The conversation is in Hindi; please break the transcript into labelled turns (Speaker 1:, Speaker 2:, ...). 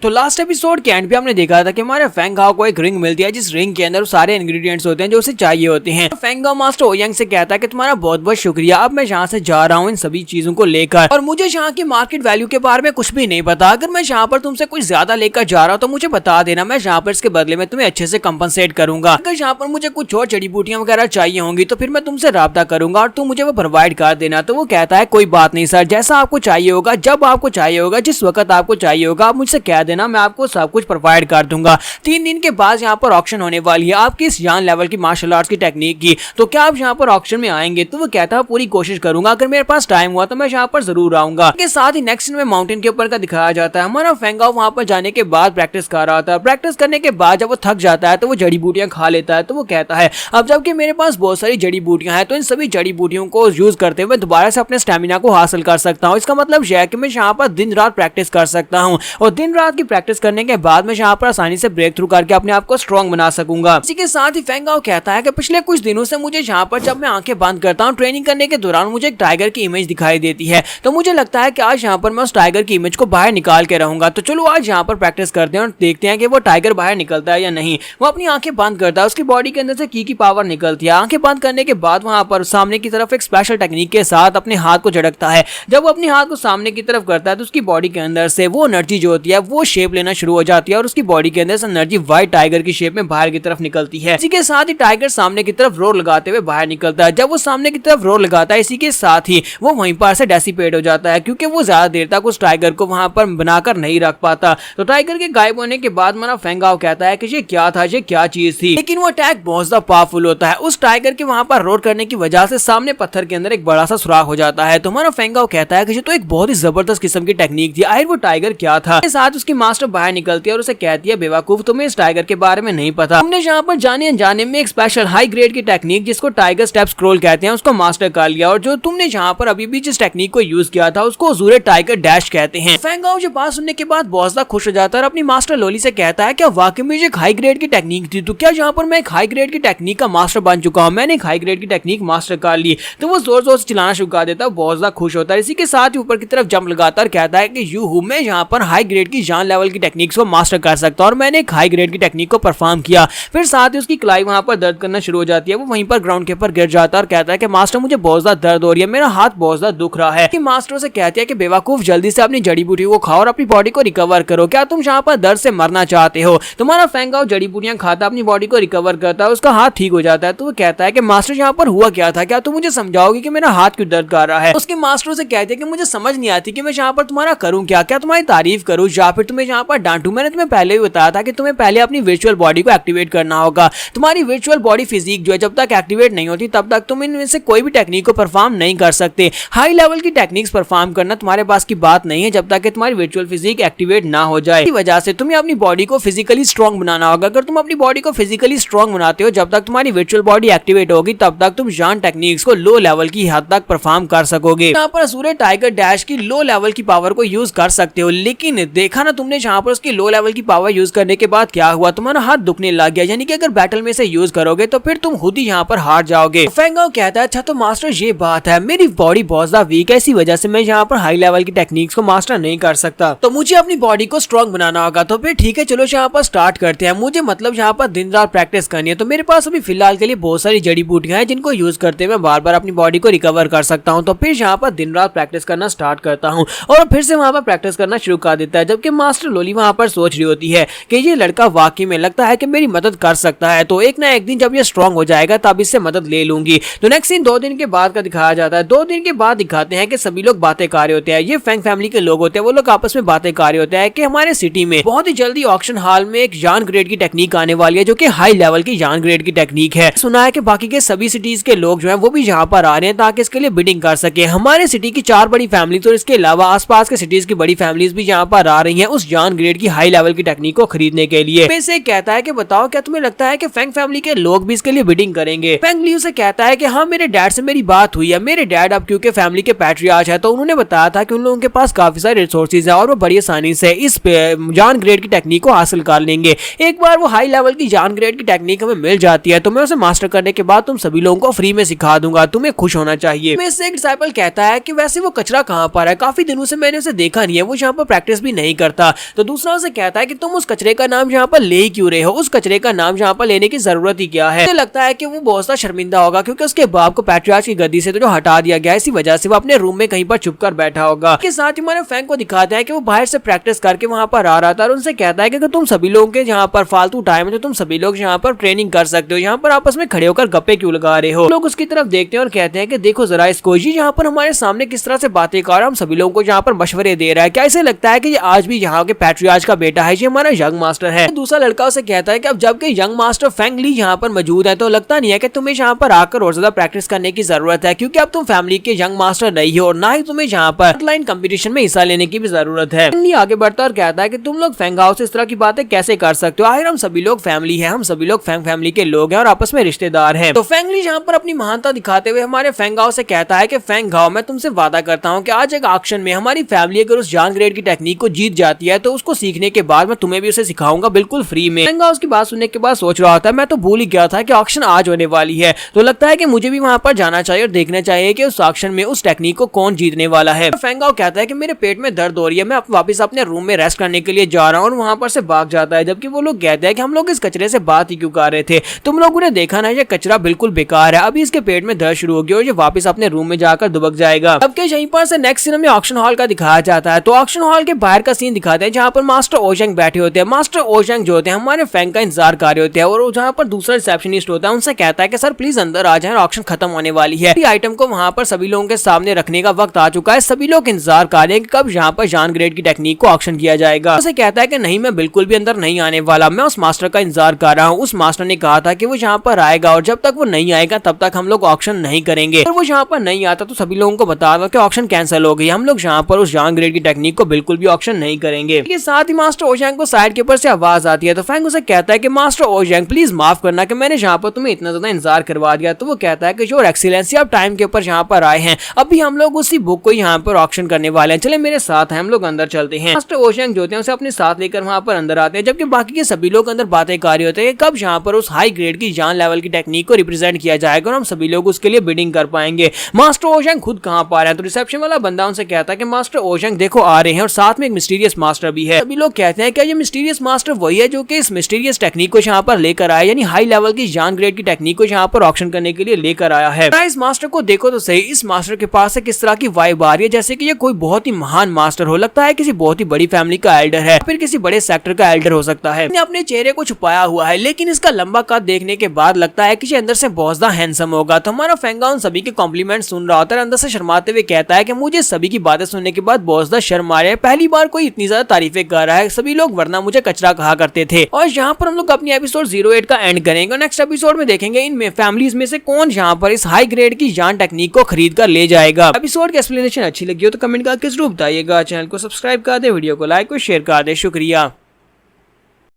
Speaker 1: तो लास्ट एपिसोड के एंड पे हमने देखा था कि हमारे फेंग हाओ को एक रिंग मिलती है, जिस रिंग के अंदर सारे इंग्रेडिएंट्स होते हैं जो उसे चाहिए होते हैं। फेंग हाओ मास्टर ओयांग से कहता है कि तुम्हारा बहुत बहुत शुक्रिया, अब मैं यहाँ से जा रहा हूँ इन सभी चीजों को लेकर, और मुझे यहाँ की मार्केट वैल्यू के बारे में कुछ भी नहीं पता। अगर मैं यहाँ पर तुमसे कुछ ज्यादा लेकर जा रहा हूँ तो मुझे बता देना, मैं यहाँ पर इसके बदले में तुम्हें अच्छे से कंपनसेट करूंगा। अगर यहाँ पर मुझे कुछ और जड़ी बूटियां वगैरह चाहिए होंगी तो फिर मैं तुमसे राब्ता करूंगा और तुम मुझे वो प्रोवाइड कर देना। तो वो कहता है कोई बात नहीं सर, जैसा आपको चाहिए होगा, जब आपको चाहिए होगा, जिस वक्त आपको चाहिए होगा, आप मुझसे कह देना, मैं आपको सब कुछ प्रोवाइड कर दूंगा। 3 दिन के बाद यहाँ पर ऑक्शन होने वाली है आपकी इस जान लेवल की मार्शल आर्ट्स की टेक्निक की, तो क्या आप यहाँ पर ऑक्शन में आएंगे? तो वो कहता है पूरी कोशिश करूंगा, अगर मेरे पास टाइम हुआ तो मैं यहाँ पर जरूर आऊंगा। इसके साथ ही नेक्स्ट में माउंटेन के ऊपर का दिखाया जाता है। हमारा फेंग हाओ वहां पर जाने के बाद प्रैक्टिस कर रहा था। प्रैक्टिस करने के बाद जब वो थक जाता है तो वो जड़ी बूटियां खा लेता है। तो वो कहता है अब जबकि मेरे पास बहुत सारी जड़ी बूटियां हैं तो इन सभी जड़ी बूटियों को यूज करते हुए दोबारा से अपने स्टेमिना को हासिल कर सकता हूँ। इसका मतलब यह है कि मैं यहाँ पर दिन रात प्रैक्टिस कर सकता हूँ और दिन रात की प्रैक्टिस करने के बाद मैं यहाँ पर आसानी से ब्रेक थ्रू करके अपने आप को स्ट्रॉन्ग बना सकूंगा। इसी के साथ ही फेंग हाओ कहता है कि पिछले कुछ दिनों से मुझे यहाँ पर जब मैं आंखें बंद करता हूँ ट्रेनिंग करने के दौरान मुझे एक टाइगर की इमेज दिखाई देती है, तो मुझे लगता है कि आज यहाँ पर मैं उस टाइगर की इमेज को बाहर निकाल के रहूंगा। तो चलो आज यहाँ पर प्रैक्टिस करते हैं और देखते हैं कि वो टाइगर बाहर निकलता है या नहीं। वो अपनी आंखें बंद करता है, उसकी बॉडी के अंदर से की पावर निकलती है। आंखें बंद करने के बाद वहां पर सामने की तरफ एक स्पेशल टेक्निक के साथ अपने हाथ को झटकता है। जब वो अपने हाथ को सामने की तरफ करता है तो उसकी बॉडी के अंदर से वो एनर्जी जो होती है वो शेप लेना शुरू हो जाती है और उसकी बॉडी के अंदर से एनर्जी व्हाइट टाइगर की शेप में बाहर की तरफ निकलती है। इसी के साथ ही टाइगर सामने की तरफ रोर लगाते हुए बाहर निकलता है। जब वो सामने की तरफ रोर लगाता है इसी के साथ ही वो वहीं पर से डेसिपेट हो जाता है, क्योंकि वो ज्यादा देर तक उस टाइगर को वहां पर बनाकर नहीं रख पाता। तो टाइगर के गायब होने के बाद हमारा फेंग हाओ कहता है कि ये क्या था, ये क्या चीज थी, लेकिन वो अटैक बहुत ज्यादा पावरफुल होता है। उस टाइगर के वहां पर रोर करने की वजह से सामने पत्थर के अंदर एक बड़ा सा सुराख हो जाता है। तो हमारा फेंग हाओ कहता है कि ये तो एक बहुत ही जबरदस्त किस्म की टेक्निक थी, आखिर वो टाइगर क्या था। इसके साथ उसकी मास्टर बाहर निकलती है और उसे कहती है बेवकूफ, तुम्हें इस टाइगर के बारे में नहीं पता, हमने यहाँ पर जाने अनजाने में एक स्पेशल हाई ग्रेड की टेक्निक जिसको टाइगर स्टेप स्क्रॉल कहते हैं उसको मास्टर कर लिया, और जो तुमने यहाँ पर अभी भी जिस टेक्निक को यूज किया था उसको ज़ूरे टाइगर डैश कहते हैं। फेंग हाओ जो बात सुनने के बाद बहुत ज्यादा खुश हो जाता है और अपनी मास्टर लोली से कहता है क्या वाकई में एक हाई ग्रेड की टेक्निक थी? तो क्या यहाँ पर मैं एक हाई ग्रेड की टेक्निक का मास्टर बन चुका हूँ, मैंने एक हाई ग्रेड की टेक्निक मास्टर कर ली। तो वो जोर जोर से चिल्लाना शुरू कर देता है, बहुत ज्यादा खुश होता है। इसी के साथ ही ऊपर की तरफ जंप लगाता है, कहता है कि यू हूँ मैं यहाँ पर हाई ग्रेड की जान लेवल की टेक्निक्स को मास्टर कर सकता हूँ और मैंने एक हाई ग्रेड की टेक्निक को परफॉर्म किया। फिर साथ ही उसकी कलाई वहां पर दर्द करना शुरू हो जाती है, वो वहीं पर ग्राउंड के ऊपर गिर जाता है और कहता है कि मास्टर मुझे बहुत ज्यादा दर्द हो रही है, मेरा हाथ बहुत ज्यादा दुख रहा है। कि मास्टर से कहती है कि बेवकूफ जल्दी से अपनी जड़ी बूटी को खाओ और अपनी बॉडी को रिकवर करो, क्या तुम यहाँ पर दर्द से मरना चाहते हो? तुम्हारा फेंग हाओ जड़ी बूटियां खाता अपनी बॉडी को रिकवर करता है, उसका हाथ ठीक हो जाता है। तो वो कहता है कि मास्टर यहाँ पर हुआ क्या था, क्या तुम मुझे समझाओगे कि मेरा हाथ क्यों दर्द कर रहा है? उसके मास्टर से कहते हैं कि मुझे समझ नहीं आती कि मैं यहाँ पर तुम्हारा करूँ क्या तुम्हारी तारीफ करूँ या फिर तुम्हें यहाँ पर डांटू? मैंने तुम्हें पहले भी बताया था कि तुम्हें पहले अपनी वर्चुअल बॉडी को एक्टिवेट करना होगा। तुम्हारी वर्चुअल बॉडी फिजिक जो है जब तक एक्टिवेट नहीं होती तब तक तुम इनमें से कोई भी टेक्निक को परफॉर्म नहीं कर सकते। हाई लेवल की टेक्निक्स परफॉर्म करना तुम्हारे पास की बात नहीं है जब तक कि तुम्हारी वर्चुअल फिजिक एक्टिवेट ना हो जाए। इसी वजह से तुम्हें अपनी बॉडी को फिजिकली स्ट्रॉन्ग बनाना होगा। अगर तुम अपनी बॉडी को फिजिकली स्ट्रॉन्ग बनाते हो जब तक तुम्हारी वर्चुअल बॉडी एक्टिवेट होगी तब तक तुम जान टेक्निक्स को लो लेवल की हद तक परफॉर्म कर सकोगे। यहाँ पर ज़ूरे टाइगर डैश की लो लेवल की पावर को यूज कर सकते हो, लेकिन देखा ना तुमने यहाँ पर उसकी लो लेवल की पावर यूज करने के बाद क्या हुआ, तुम्हारा हाथ दुखने लग गया। यानी कि अगर बैटल में से यूज करोगे तो फिर तुम खुद ही यहाँ पर हार जाओगे। फेंग हाओ कहता है अच्छा तो मास्टर ये बात है, मेरी बॉडी बहुत ज्यादा वीक है, इसी वजह से मैं यहाँ पर हाई लेवल की टेक्निक्स को मास्टर नहीं कर सकता, तो मुझे अपनी बॉडी को स्ट्रॉन्ग बनाना होगा। तो फिर ठीक है चलो यहाँ पर स्टार्ट करते हैं, मुझे मतलब यहाँ पर दिन रात प्रैक्टिस करनी है। तो मेरे पास अभी फिलहाल के लिए बहुत सारी जड़ी बूटियां हैं जिनको यूज करते हुए बार बार अपनी बॉडी को रिकवर कर सकता हूँ। तो फिर यहाँ पर दिन रात प्रैक्टिस करना स्टार्ट करता हूँ और फिर से वहां पर प्रैक्टिस करना शुरू कर देता है। जबकि मास्टर लोली वहां पर सोच रही होती है कि ये लड़का वाकई में लगता है कि मेरी मदद कर सकता है, तो एक ना एक दिन जब ये स्ट्रॉन्ग हो जाएगा तब इससे मदद ले लूंगी। तो नेक्स्ट सीन 2 दिन के बाद का दिखाया जाता है। 2 दिन के बाद दिखाते हैं कि सभी लोग बातें कर रहे होते हैं, ये फेंग फैमिली के लोग होते हैं, वो लोग आपस में बातें कर रहे होते हैं कि हमारे सिटी में बहुत ही जल्दी ऑक्शन हॉल में एक जान ग्रेड की टेक्निक आने वाली है जो कि हाई लेवल की जान ग्रेड की टेक्निक है। सुना है कि बाकी के सभी सिटीज के लोग जो है वो भी यहाँ पर आ रहे हैं ताकि इसके लिए बिडिंग कर सके। हमारे सिटी की 4 बड़ी फैमिली और इसके अलावा आसपास के सिटीज की बड़ी फैमिलीज भी यहाँ पर आ रही हैं उस जान ग्रेड की हाई लेवल की टेक्निक को खरीदने के लिए। वैसे कहता है कि बताओ क्या तुम्हें लगता है कि फेंग फैमिली के लोग भी इसके लिए बिडिंग करेंगे? फेंग लियू से कहता है कि हाँ मेरे डैड से मेरी बात हुई है, मेरे डैड अब क्योंकि फैमिली के पैट्रियार्च है तो उन्होंने बताया था कि उन लोगों के पास काफी सारे रिसोर्सेज है और वो बड़ी आसानी से इस जान ग्रेड की टेक्निक को हासिल कर लेंगे। एक बार वो हाई लेवल की जान ग्रेड की टेक्निक हमें मिल जाती है तो मैं उसे मास्टर करने के बाद तुम सभी लोगों को फ्री में सिखा दूंगा, तुम्हें खुश होना चाहिए। में से एक डिसाइपल कहता है कि वैसे वो कचरा कहाँ पर है, काफी दिनों से मैंने उसे देखा नहीं है, वो यहाँ पर प्रैक्टिस भी नहीं करता। था। तो दूसरा उसे कहता है कि तुम उस कचरे का नाम यहाँ पर ले क्यों रहे हो, उस कचरे का नाम यहाँ पर लेने की जरूरत ही क्या है। मुझे लगता है कि वो बहुत सा शर्मिंदा होगा क्योंकि उसके बाप को पैट्रियार्च की गद्दी से तो जो हटा दिया गया, इसी वजह से वो अपने रूम में कहीं पर छुप कर बैठा होगा। इसके साथ ही हमारे फैंग को दिखाता है कि वो बाहर से प्रैक्टिस करके वहाँ पर आ रहा था और उनसे कहता है कि तुम सभी लोगों के यहाँ पर फालतू टाइम है तो तुम सभी लोग यहाँ पर ट्रेनिंग कर सकते हो, यहाँ पर आपस में खड़े होकर गप्पे क्यों लगा रहे हो। लोग उसकी तरफ देखते हैं और कहते हैं कि देखो जरा इसको, ये यहाँ पर हमारे सामने किस तरह से बातें कर रहा है, हम सभी लोगों को यहाँ पर मशवरे दे रहा है। क्या इसे लगता है कि ये आज भी यहाँ के पैट्रियार्च का बेटा है, ये हमारा यंग मास्टर है। दूसरा लड़का उसे कहता है कि अब जबकि यंग मास्टर फेंग ली यहाँ पर मौजूद है तो लगता नहीं है कि तुम्हें यहाँ पर आकर और ज्यादा प्रैक्टिस करने की जरूरत है, क्योंकि अब तुम फैमिली के यंग मास्टर नहीं हो और ना ही तुम्हें यहाँ पर ऑनलाइन कंपटीशन में हिस्सा लेने की भी जरूरत है। फेंग ली आगे बढ़ता और कहता है कि तुम लोग फेंग हाउस से इस तरह की बातें कैसे कर सकते हो, आखिर हम सभी लोग फैमिली है, हम सभी लोग फेंग फैमिली के लोग हैं और आपस में रिश्तेदार हैं। तो फेंग ली यहाँ पर अपनी महानता दिखाते हुए हमारे फेंग हाउस से कहता है कि फेंग हाउ, मैं तुमसे वादा करता हूँ कि आज एक ऑक्शन में हमारी फैमिली अगर उस जान ग्रेड की टेक्निक को जीत जाती है तो उसको सीखने के बाद मैं तुम्हें भी उसे सिखाऊंगा बिल्कुल फ्री में। फेंग हाउस की बात सुनने के बाद सोच रहा था मैं तो भूल ही गया था कि ऑक्शन आज होने वाली है, तो लगता है कि मुझे भी वहां पर जाना चाहिए और देखना चाहिए कि उस ऑक्शन में उस टेक्निक को कौन जीतने वाला है। फेंग हाउ कहता है कि मेरे पेट में दर्द हो रही है, मैं वापस अपने रूम में रेस्ट करने के लिए जा रहा हूँ और वहां पर से भाग जाता है। जबकि वो लोग कहते हैं कि हम लोग इस कचरे से बात ही क्यों कर रहे थे, तुम लोगों ने देखा ना ये कचरा बिल्कुल बेकार है, अभी इसके पेट में दर्द शुरू हो गया और ये वापस अपने रूम में जाकर दुबक जाएगा। अब के यहीं पर से नेक्स्ट सीन में ऑक्शन हॉल का दिखाया जाता है। तो ऑक्शन हॉल के बाहर का सीन दिखाते हैं जहाँ पर मास्टर ओजेंग बैठे होते हैं। मास्टर ओजेंग जो होते हैं हमारे फेंग का इंतजार कर रहे होते हैं और जहाँ पर दूसरा रिसेप्शनिस्ट होता है उनसे कहता है कि सर प्लीज अंदर आ जाएं, ऑक्शन खत्म होने वाली है। आइटम को वहाँ पर सभी लोगों के सामने रखने का वक्त आ चुका है, सभी लोग इंतजार कर रहे हैं कि कब यहाँ पर जान ग्रेड की टेक्निक को ऑक्शन किया जाएगा। उसे कहता है कि नहीं, मैं बिल्कुल भी अंदर नहीं आने वाला, मैं उस मास्टर का इंतजार कर रहा हूँ। उस मास्टर ने कहा था कि वो यहाँ पर आएगा और जब तक वो नहीं आएगा तब तक हम लोग ऑक्शन नहीं करेंगे। और वो यहाँ पर नहीं आता तो सभी लोगों को बता दो कि ऑक्शन कैंसिल हो गई, हम लोग यहाँ पर उस जान ग्रेड की टेक्निक को बिल्कुल भी ऑक्शन नहीं करेंगे। इसके साथ ही मास्टर ओजेंग को साइड के ऊपर से आवाज आती है। तो फेंग उसे कहता है कि मास्टर ओजेंग प्लीज माफ करना कि मैंने यहाँ पर तुम्हें इतना ज्यादा इंतजार करवा दिया। तो वो कहता है कि योर एक्सीलेंसी आप टाइम के ऊपर यहाँ पर आए हैं, अभी हम लोग उसी बुक को यहाँ पर ऑक्शन करने वाले हैं, चले मेरे साथ हैं, हम लोग अंदर चलते हैं। मास्टर ओजेंग जो होते हैं उसे अपने साथ लेकर वहाँ पर अंदर आते हैं, जबकि बाकी के सभी लोग अंदर बातें कर रहे होते हैं कब यहाँ पर उस हाई ग्रेड की जान लेवल की टेक्निक को रिप्रेजेंट किया जाएगा और हम सभी लोग उसके लिए बिडिंग कर पाएंगे। मास्टर ओजेंग खुद कहाँ पा रहे हैं। तो रिसेप्शन वाला बंदा उनसे कहता है कि मास्टर ओजेंग देखो आ रहे हैं और साथ में एक मिस्टीरियस मास्टर भी है। सभी लोग कहते हैं कि ये मिस्टीरियस मास्टर वही है जो कि इस मिस्टीरियस टेक्निक को यहाँ पर लेकर आया, यानी हाई लेवल की जान ग्रेड की टेक्निक को यहाँ पर ऑक्शन करने के लिए लेकर आया है। इस मास्टर को देखो तो सही, इस मास्टर के पास से किस तरह की वाइब आ रही है जैसे कि ये कोई बहुत ही महान मास्टर हो, लगता है किसी बहुत ही बड़ी फैमिली का एल्डर है, फिर किसी बड़े सेक्टर का एल्डर हो सकता है। अपने चेहरे को छुपाया हुआ है लेकिन इसका लंबा कद देखने के बाद लगता है कि ये अंदर से बहुत ज्यादा हैंडसम होगा। तो हमारा फेंग हाउ सभी के कॉम्प्लीमेंट सुन रहा होता है, अंदर से शर्माते हुए कहता है कि मुझे सभी की बातें सुनने के बाद बहुत ज्यादा शर्म आ रही है, पहली बार कोई इतनी ज्यादा तारीफें कर रहा है, सभी लोग वरना मुझे कचरा कहा करते थे। और यहाँ पर हम लोग अपनी एपिसोड 08 का एंड करेंगे। नेक्स्ट एपिसोड में देखेंगे इन फैमिलीज में से कौन यहाँ पर इस हाई ग्रेड की जान टेक्निक को खरीद कर ले जाएगा। एपिसोड की एक्सप्लेनेशन अच्छी लगी हो तो कमेंट करके जरूर बताइएगा। चैनल को सब्सक्राइब कर दे, वीडियो को लाइक और शेयर कर दे। शुक्रिया।